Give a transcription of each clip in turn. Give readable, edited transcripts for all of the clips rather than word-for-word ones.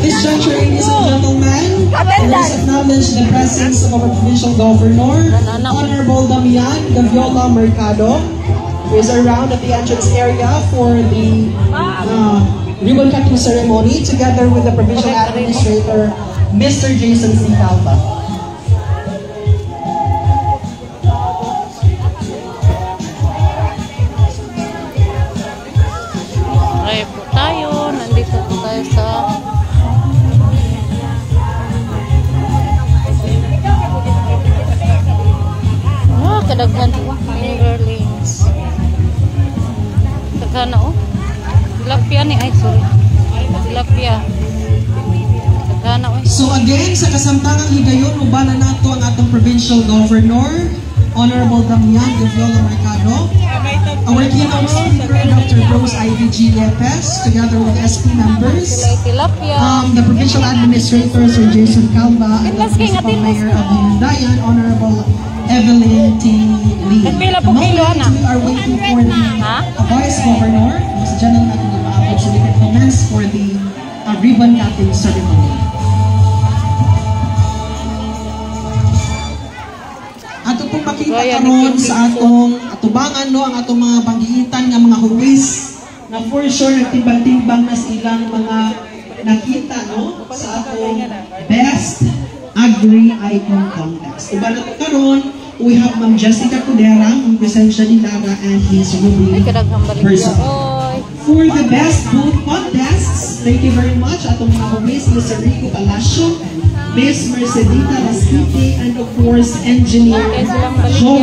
this juncture, ladies and gentlemen, let us acknowledge the presence of our provincial governor, Honorable Damian Gaviola Mercado, who is around at the entrance area for the ribbon cutting ceremony, together with the provincial administrator, Mr. Jason C. Calva. Kadaghan fingerlings. Kadaghan oh. Tilapia ni ay sorry. Tilapia. Kadaghan oh. So again, sa kasamtangang higayon, ubana nato ang atong provincial governor, Honorable Damian Gaviola Mercado, our keynote speaker, Dr. Rose Ivy G. Lepes, together with SP members, the provincial administrator, Sir Jason Calva, and the principal mayor of Hindayan, Honorable Evelyn T. Lee. The moment we are waiting for the vice governor, Mr. General natin yung maabot so we can commence for the ribbon cutting ceremony. Ato pong makita karon sa atong atubangan no, ang atong mga panggiitan nga mga huwis na for sure nagtimbang-timbang na silang mga nakita no sa atong best agri-icon contest. Diba na karon, we have Ma'am Jessica Cudera, ang presensya ni Lara and his rubric person. For the best booth contests, thank you very much atong mga huwis, Mr. Rico Palacio, Miss Mercedita Lasquite, and of course, Engineer Joey.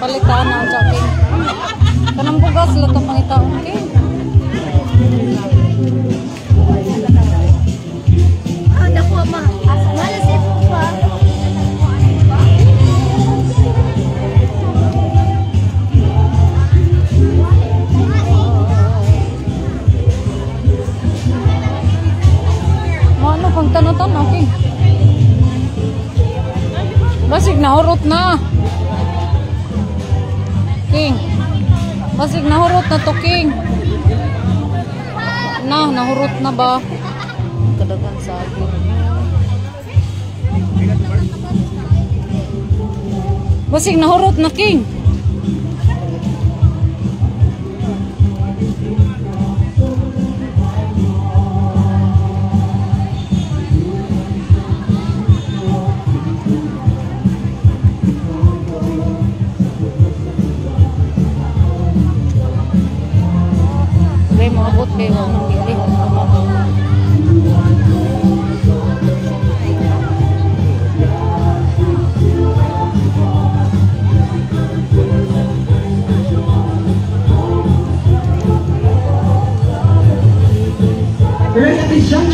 Palitan na ang akin. Kanang bugas, lato pangitaon. Okay. Tanong-tanong, King. Basig nahurot na. King. Basig nahurot na to, King. Nahurot na ba? Kadagan sa akin. Basig nahurot na, King.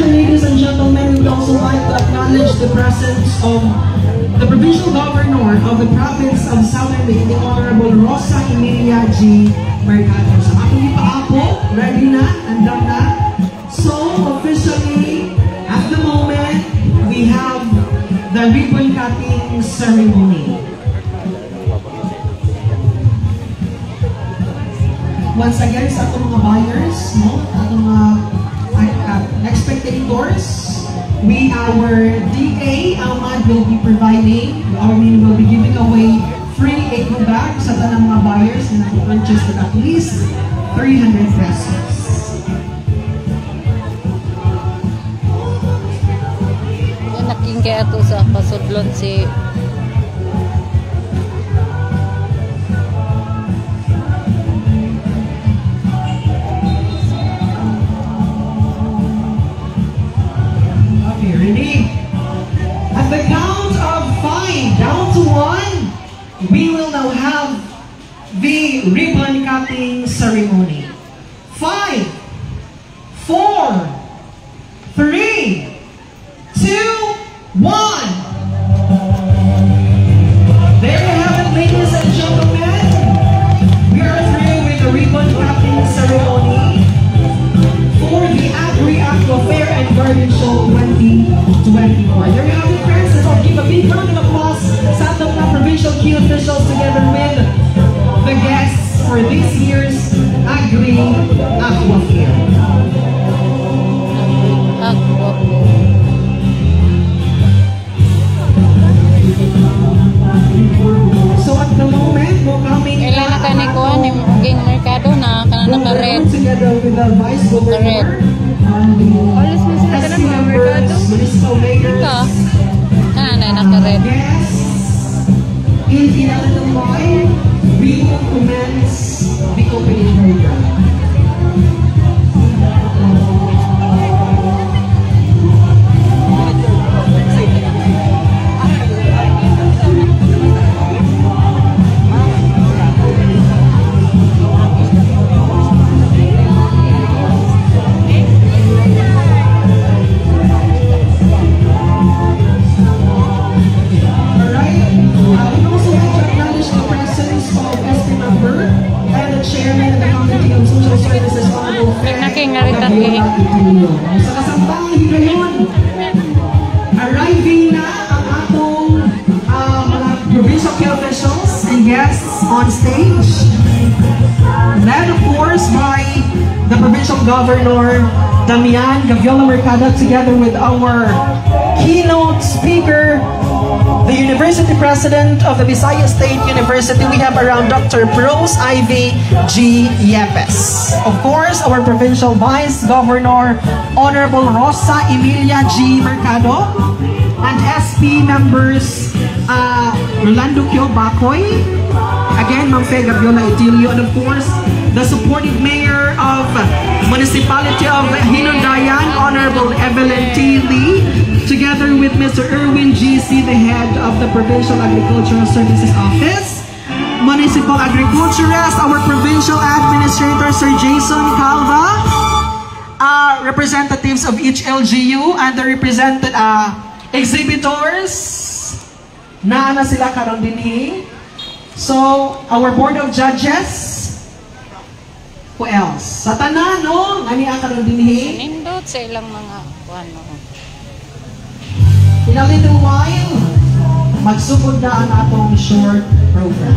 Ladies and gentlemen, we would also like to acknowledge the presence of the provincial governor of the province of Southern Leyte, Honorable Rosa Emilia G. Mercado. So, akong ipaapo, ready na, andam na. So, officially, at the moment, we have the ribbon cutting ceremony. Once again, sa atong mga buyers, no? Atong mga spectators, our DA Ahmad will be providing, we will be giving away free eco bags sa tanang mga buyers na purchase with at least 300 pesos. Yan naking kaya ito sa pasudlon si at the count of 5 down to 1, we will now have the ribbon cutting ceremony. 5, 4, 3, 2, 1. There you have it, ladies and gentlemen. We are through with the ribbon cutting ceremony for the Agri-Aqua Fair and Garden Show 2024. There you have it, friends. Let's give a big round of applause sa atong mga provincial key officials together with the guests for this year's Agri-Aqua Fair. the Vice Governor, Alis mo sila ka ng mga merkado. municipal mayors, Ito. Nanay, naka-red. guests, in Illinois, we will commence the opening program. Sa kasampangang higayon, arriving na ang atong mga provincial key officials and guests on stage, led of course by the provincial governor Damian Gaviola Mercado, together with our keynote speaker, the University President of the Visayas State University. We have around Dr. Rose Ivy G. Yepes. Of course, our Provincial Vice Governor, Honorable Rosa Emilia G. Mercado, and SP members, Rolando Kyo Bacoy, again, Ma'am Fe Gaviola Itilio, and of course, the supportive mayor of Municipality of Hinundayan, Honorable Evelyn T. Lee, together with Mr. Erwin G.C., the head of the Provincial Agricultural Services Office, Municipal Agriculturist, our Provincial Administrator, Sir Jason Calva, representatives of each LGU, and the represented exhibitors, na sila karon dinhi. So, our Board of Judges, who else? Sa tanan, no? Ngani ang karon dinhi. Nindot sa ilang mga ano. In a little while, magsugod na ang atong short program.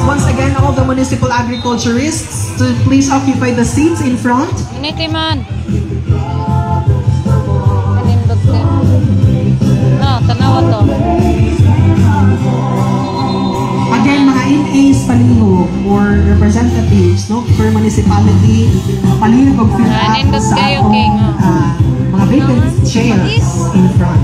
Once again, all the municipal agriculturists to please occupy the seats in front. Initi man. Kanindot din. No, tanawa to. Again, mga MAs palihog or representatives, no, per municipality, palihog og fill up Nindot sa kayo, atong King. mga vacant chairs in front.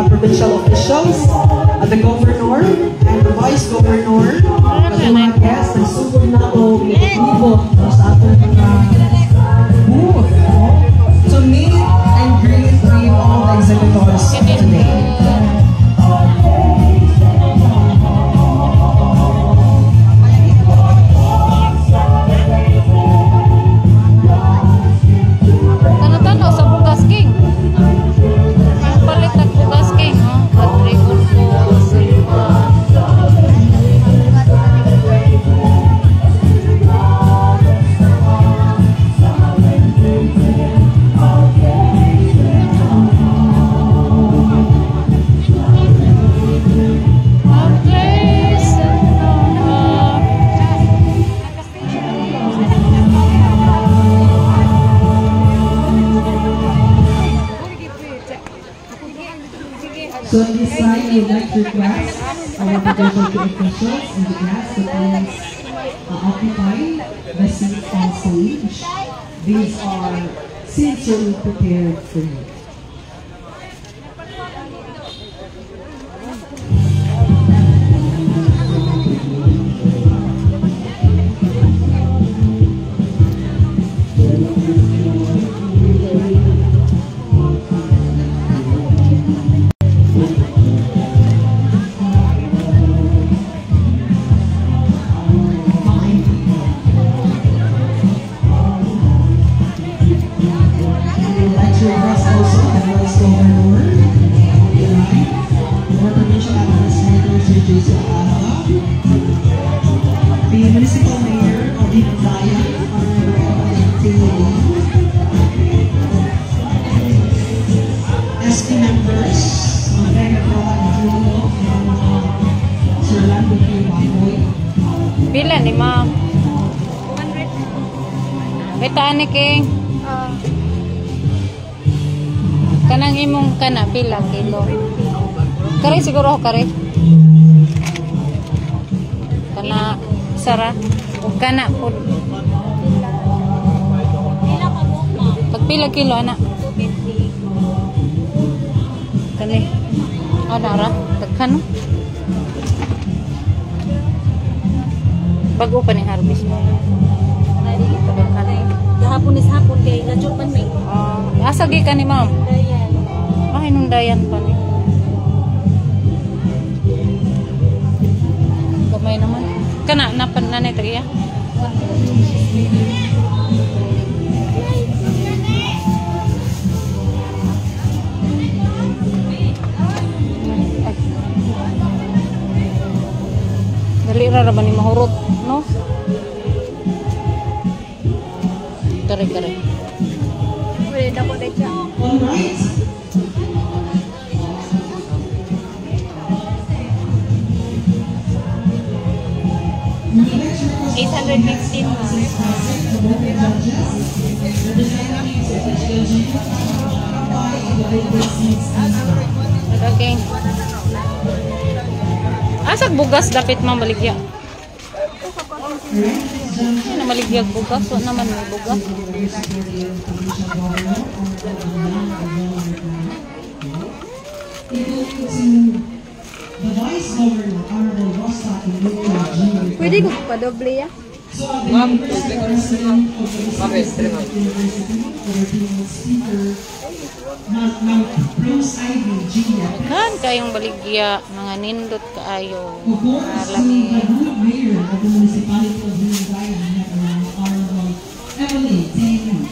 Provincial officials, the governor and the vice governor, at mga guests, nagsugod na o ibot sa atong mga booth to meet and greet with all the exhibitors today. Tano-tano sa Bukas King. Palit ang Bukas King, no? Patribon ko. So at this time, I would like to request our potential officials and the guests that please occupy the seats on stage. These are sincerely prepared for you. The Municipal Mayor of Himalayan, SP members, Mayor Julio and Sir Lando P. Baboy. Pila ni ma'am? 100. Bitaan ni King. Kanang imong kana pila kilo. Kare siguro kare. Kana sara ug kana pud. Pagpila kilo ana? 250. Kani. Ana ra daghan. Bago pa ni harvest mo. Gahapon is hapon kay nadyo man may. Asa gi ka ni ma'am? Dayan. Ay nung dayan pa ni. Gamay naman. Kana napan na nito iya. Dali ra ba ni mahurot, no? Kare. Pwede na ko dito. All right. Okay. Asag bugas dapat mabaligya. Ay, namaligya bugas. So naman may bugas. Pwede ko pa doble ya. Ma'am, Kan kayong baligya, mga nindot kaayo. Lami. Mayor of the Municipality of Honorable Emily Taylor.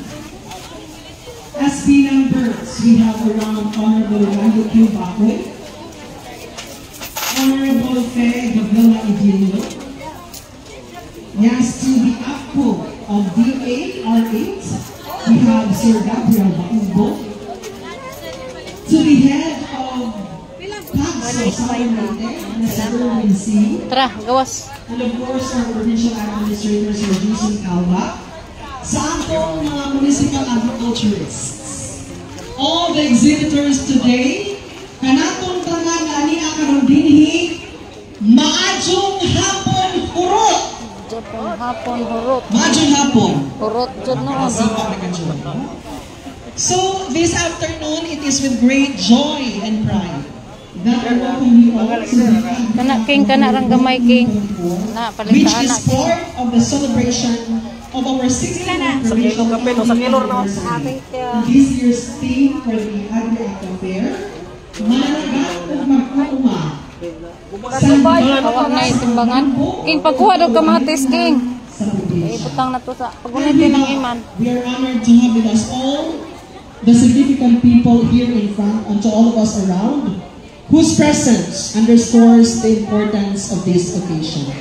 SP members, we have around Honorable Lando Q. Baboy, Honorable Faye Gabriela Idilio. Yes, to the APCO of DAR8, we have Sir Gabriel Baumbo. To the head of PAGSO, Southern Leyte, Mr. Erwin C. Tara, gawas. And of course, our provincial administrator, Sir Jason Calva. Sa atong mga municipal agriculturists. All the exhibitors today, kanatong tangan na ani akaron dinhi, maadjong hapon hurot. Hapon hurot. Maadjong hapon. Hurot jud noon. So, this afternoon, it is with great joy and pride that I welcome you all to the Kana king kana rang gamay king. Na which paligtaan is na king. part of the celebration of our 60th anniversary this year's theme for the Agri-Acta Fair, Managat ug Magkuuma. Kawa na itimbangan. King pagkuha daw kamatis king. Sa probinsya. Ibutang na to sa paguniti ng iman. We are honored to have with us all the significant people here in front and to all of us around whose presence underscores the importance of this occasion.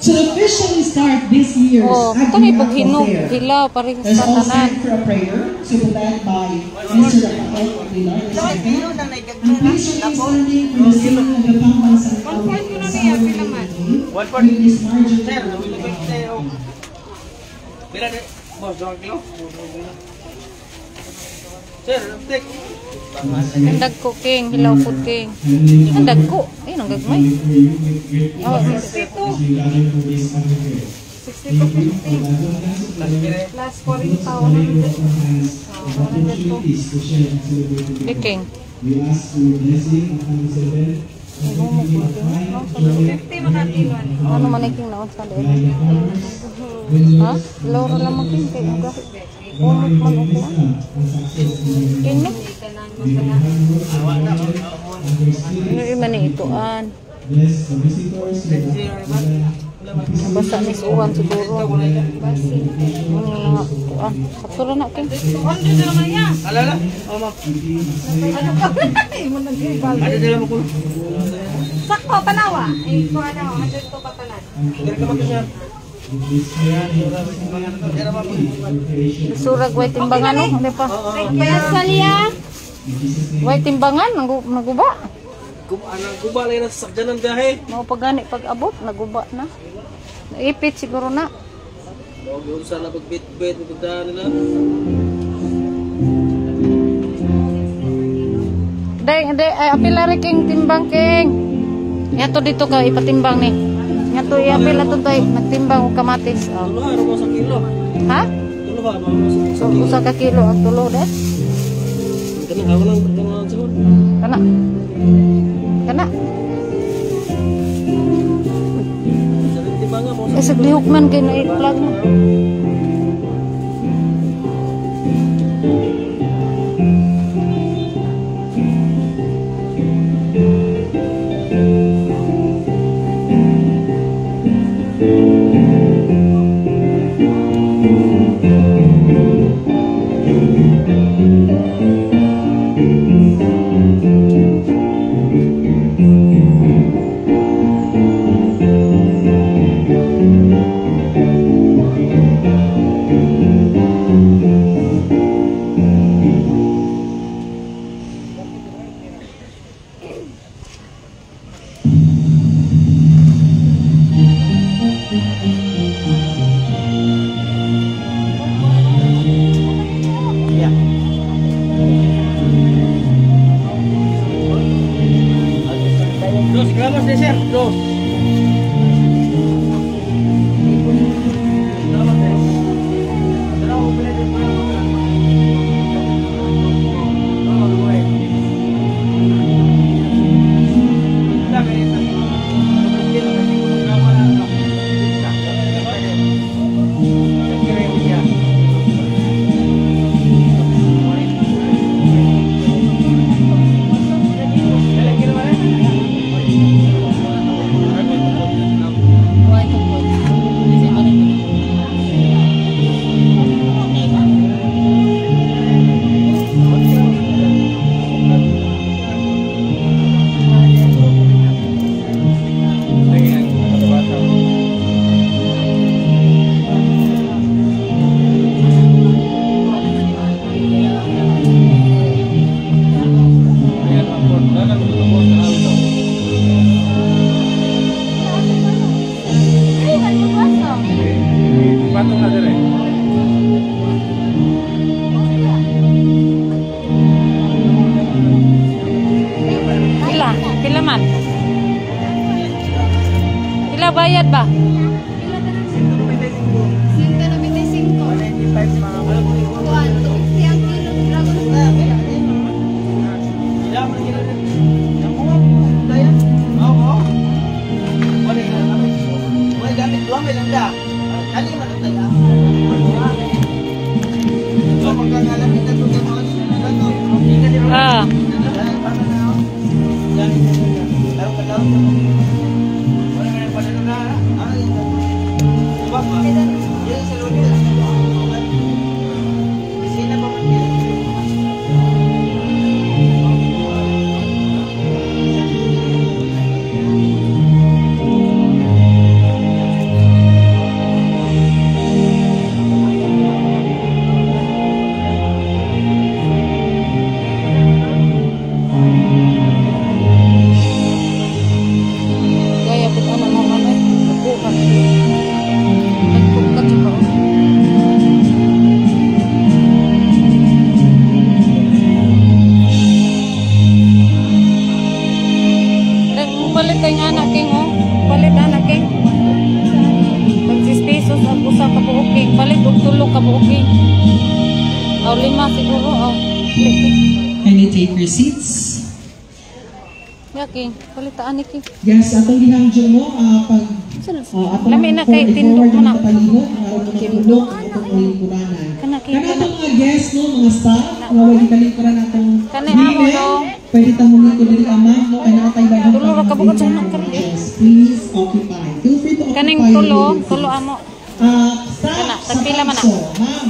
To officially start this year's kami pag hinog, Fair, hilaw, paring let's sa all tanan. stand for a prayer to be led by Mr. Rafael Aguilar. And please remain standing for the singing of the Pambansan with this margin. Ang dagko king, hilaw pud king. Ang dagko, ayun ang gagmay. Oh, 62. 62.50. Plus 40,000. king. 50 makakilo. Ano man king naon sa dere? Ha? Loro lang man king kay uga. Umot man uko. Kini. Ano man ni ituan? Basta ni suwan siguro. Basi. Mga kuan. Sakto na king. Ano naman yan? Alala? Oh, ma. Ano pa? Imo nang gibal. Ada dala mo ko. Sakto panawa. Ay ko ano, ano to patalan. Dire ka magkasya. Surag way timbangan no, hindi pa. Kaya salya. Way timbangan naguba. Anang guba lang na sasakyan ng gahe. Mao pagani pag abot naguba na. Naipit siguro na. Huwag sana pagbit-bit, magdaan nila. Day, ay apila rin king timbang king. Yato dito ka ipatimbang ni. Yato iapila to tay magtimbang og kamatis. Oh. Tulo ha, mo sa kilo. Ha? Tulo ha, mo sa So usa ka kilo ang tulo des. kanang ako lang kanang siguro. Kana. Kana. Di ba nga mo sa Isag lihok man kay na i-plug mo. Dos gramos de ser, dos. Pila man? Pila bayad ba? 195. Kuan, 250 ang kilo ng dragon Ah. Gaya pud ana mo ano. Ako ka. Ako ka Oh, 5 siguro. Oh. Kindly take your seats. Yaking, palitaan ni King. Yes, atong ginangyo mo, pag atong Lami na kay tindog mo na. palihog, araw mo na tulog, atong kalingkuranan. Kana King. Kana itong mga guests, no, mga staff, mga wali kalingkuran atong Kana amo, no? pwede tamunin ko dili ama, no, kaya nakatay ba Tulo ra ka bukod sa anak ka rin. Yes, please occupy. Feel free to occupy. Kaning tulo amo. Staff Kana, sa tagpila man na. kanso, ma'am.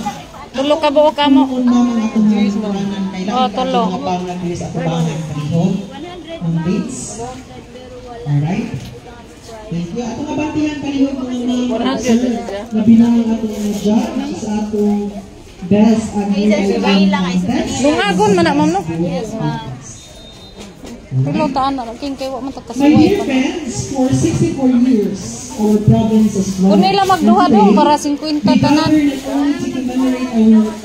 Tulo ka buok amo. Kung ma'am ang atong kalingkuranan, kailangan Oh, tulo. mga pangalan sa atubangan palihog. Ang dates. Alright? Thank you. Atong abatihan palihog mga sir na binangang atong mga judge sa atong best and best. Lungagon man na, ma'am, no? Tulo taan na King kay wa man My takasuway dear pa. friends, for 64 years, our province has grown. Kung nila magduha dong para 50 We tanan. gather not only to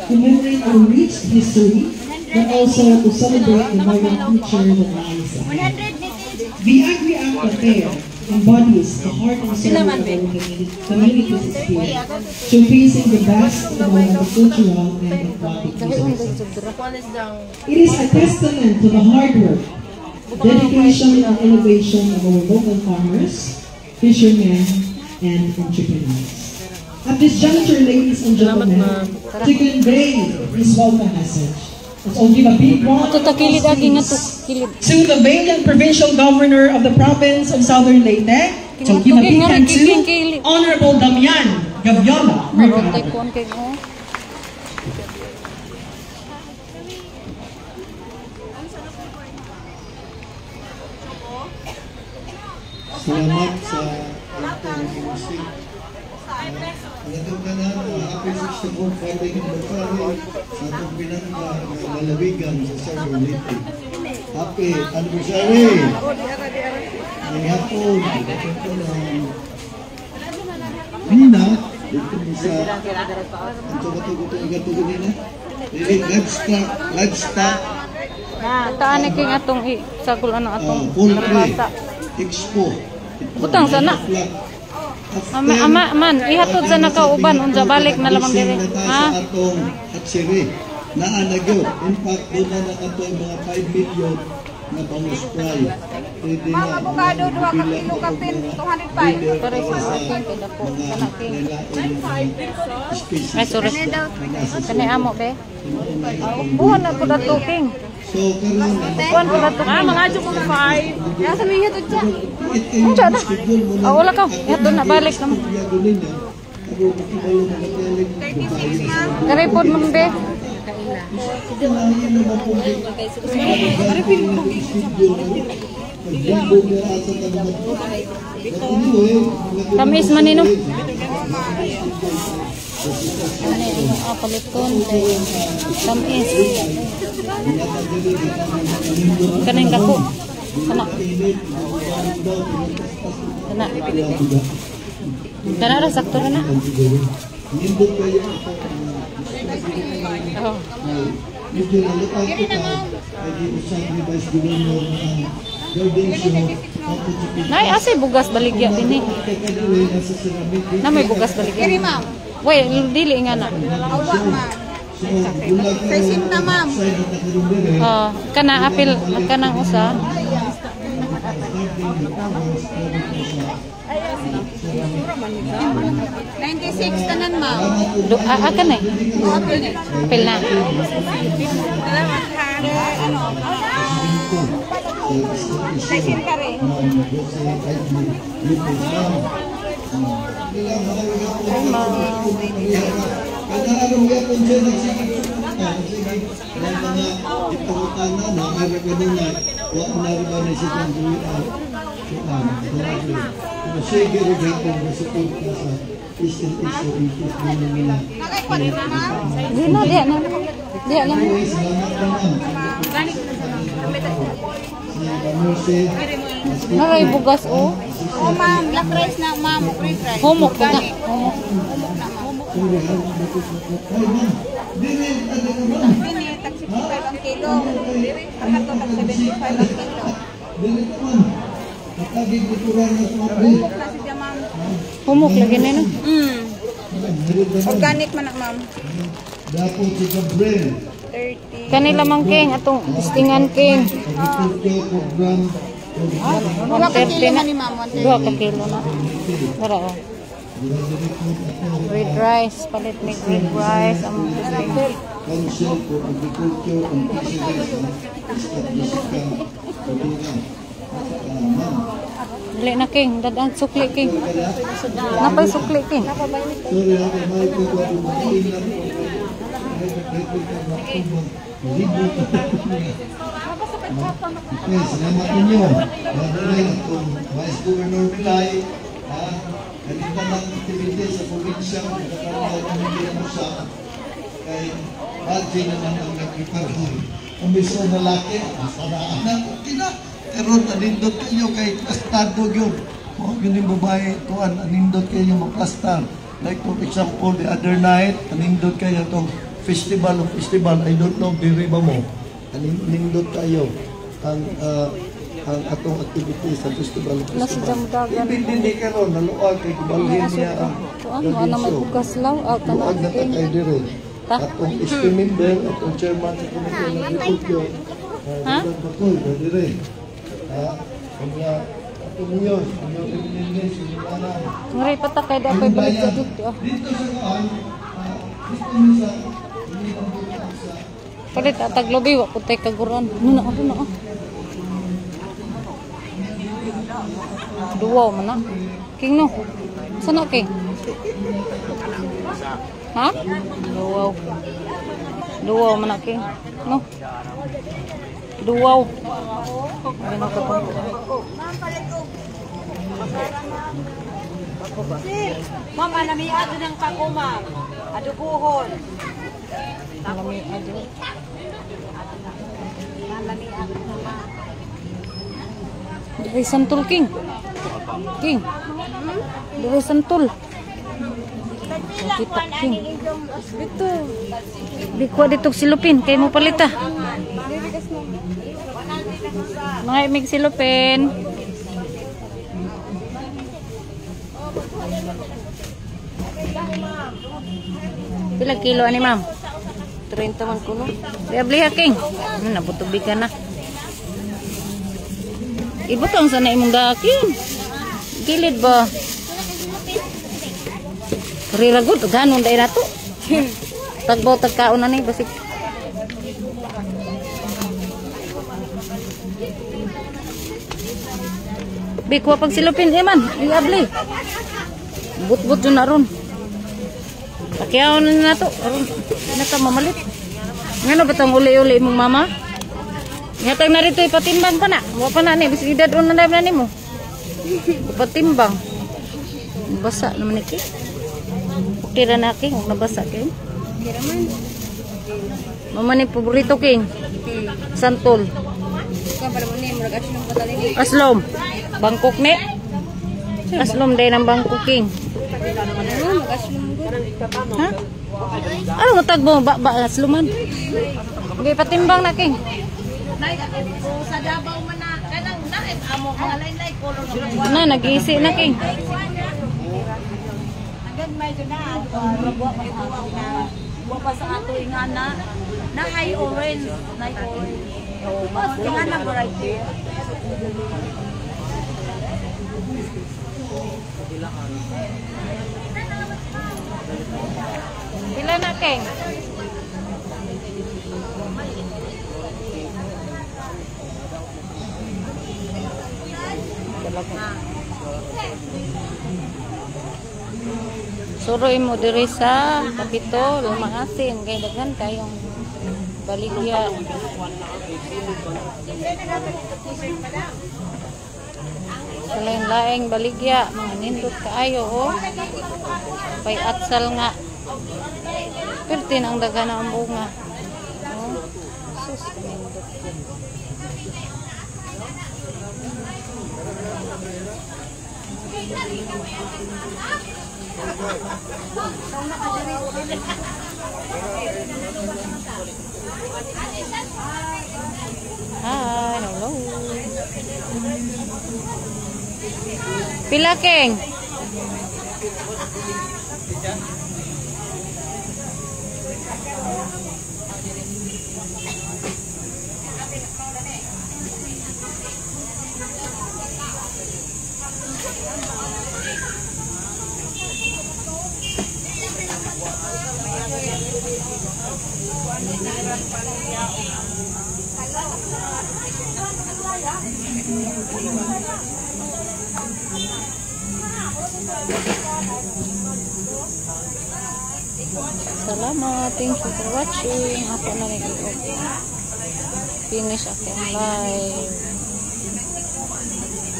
commemorate our rich history, but also to celebrate the vibrant future that lies ahead. The Agri Act Affair embodies the heart and soul of our community's spirit, showcasing the best of our agricultural and aquatic resources. It is a testament to the hard work, dedication, and innovation of our local farmers, fishermen, and entrepreneurs. At this juncture, ladies and gentlemen, to convey this welcome message, let's all give a big round Ito of ta kilid applause, agi nga to, please, kilid. to the valiant provincial governor of the province of Southern Leyte. So give a big hand to Honorable Damian Gaviola Marot Mercado. tay kon kay mo. Salamat sa pagtulong. Nandun ka na, happy 64th birthday ng Bapari sa atong pinag-lalawigan sa Southern Leyte. Happy anniversary! Ngayong hapon, Nina, dito mo sa ang tugatugutong nina. Livestock, Taan ni King atong sagol ano atong poultry, bata. expo. Butang sana. Ama man ihatod sa nakauban unsa balik na lamang diri. Ha? Sa atong hatsiri na anagyo. In fact, doon na nakatoy mga 5 million na bonus prize. Pwede na. Mga abogado, 2 kilo kapin, 205. Pare sa akin kay dako kana King. Ay sorry. Kani amo be. Buhan na pud ato King. So, karoon, Buhan pud ato. Mga adyo ko 5. Ya sa liya to siya. Unsa na? Wala ka. Ihatod na balik na. Kare pod man be. Tamis man nino. Palikon tamis. Kaning kapo. Kana. Kana. Kana ra sakto na. Oh. medyo nalutang ko ka, ay usap ni Vice Governor ang Garden Show, Nay, asay bugas baligya din eh. Na may bugas baligya. Kiri ma'am. Wait, dili nga na. Awa ma'am. Sa isim na ma'am. Kana apil kanang usa. 96 tanan ma'am. Akan eh. Apil na. Salamat ha. Ano? Sa isim ka rin. Nakaikwat na ma'am. Di na, di na. Di na. Naray bugas o. Oh ma'am, black rice na ma'am. Free rice. Humok ko na. Humok. Bini, tag 65 ang kilo. Pagkato tag 75 ang kilo. Humok na siya ma'am. Humok lagi na no. Organic man na ma'am. Dapat si Gabriel. 30. Kanila man king atong testingan king. Agriculture program. 130 na. 2 ka kilo na. Dara oh. Red rice, palit ni red rice among testing. Council for Agriculture and Fisheries. Stop Jessica Codina. Dili na king, dadang sukli king. Napay sukli king. Sorry, ako may ko ko tingnan ko. Okay, salamat ninyo. Mabuhay itong Vice Governor Pilay. Kanina ng activity sa probinsya, nagkakaroon ng hindi mo sa kay Badji naman ang nagkiparhon. Ang miso na laki, sana anak, okay na. Pero nanindot kayo kay plastado yun. Kung yun yung babae, tuwan, nanindot kayo maplastar. Like for example, the other night, nanindot kayo itong festival, I don't know, biri ba mo? Nanindot kayo ang atong activity sa festival. Nasa jamdagan. Hindi ka ron, naluag kay kubalhin niya ang Tuan, na may bugas law. luag na ta kay dire. Atong SP member, atong chairman sa Committee ng Agriculture. Ha? Bakoy, dire. Kanya, atong yun, yung eminence, yung anak. Ngari patakay da pay balik sa dito. Dito sa kaan, dito sa Palit atag lobi wa putay kaguran. Nuna ako na. Duwaw man na. King no. Sana king? Ha? Duwaw. Duwaw man na king. No. Duwaw. Ano ka to? Ma'am, anamiad ng pako, ma'am. Aduguhon. Lami ado. Dari santul king. King. Dari santul. Kita king. Dito. Di ko dito silupin kay mo palita. Mga imig silupin. Pila kilo ani ma'am? 30 man kuno. Dia beli king. Nabutubig ka na. Ibutang sana imong dakin. Gilid ba? Rira gud ganon dai nato. Tagbaw tagkaon na ni basig. Bikwa pag silupin man, iabli. But-but yun na ron. Pakiyaw na to. Aron, nata mamalit. Ngano ba itong uli-uli mong mama? Ngatag na rito ipatimbang pa na. Huwag pa na ni. Bisig edad ron na na ni mo. Ipatimbang. Basa naman ni King. Okay ra na King. Huwag nabasa King. Mama ni paborito King. Santol. Aslom. Bangkok ni. Aslom day ng Bangkok King. Ha? Ano matag mo? Ba asluman. Okay, patimbang na King. Sa Davao man na, kanang nain amo mga lain-lain kolor Na, nag-iisi na King. Agad may na buwa pa sa ato ingana na high orange, night orange. Mas ingana variety. Pila na King? Suroy mo diri sa Kapito, Lumaasin, kay daghan kayong baligya. Sa laing baligya, mga nindot kaayo oh. Pay atsal nga. Pertin ang daghan na ang bunga. Oh. Sus, nindot ko. Hi, hello. Pila King? Salamat. Thank you for watching. Ako na rin finish akong live.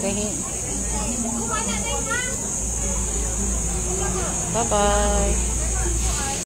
Okay. Bye-bye.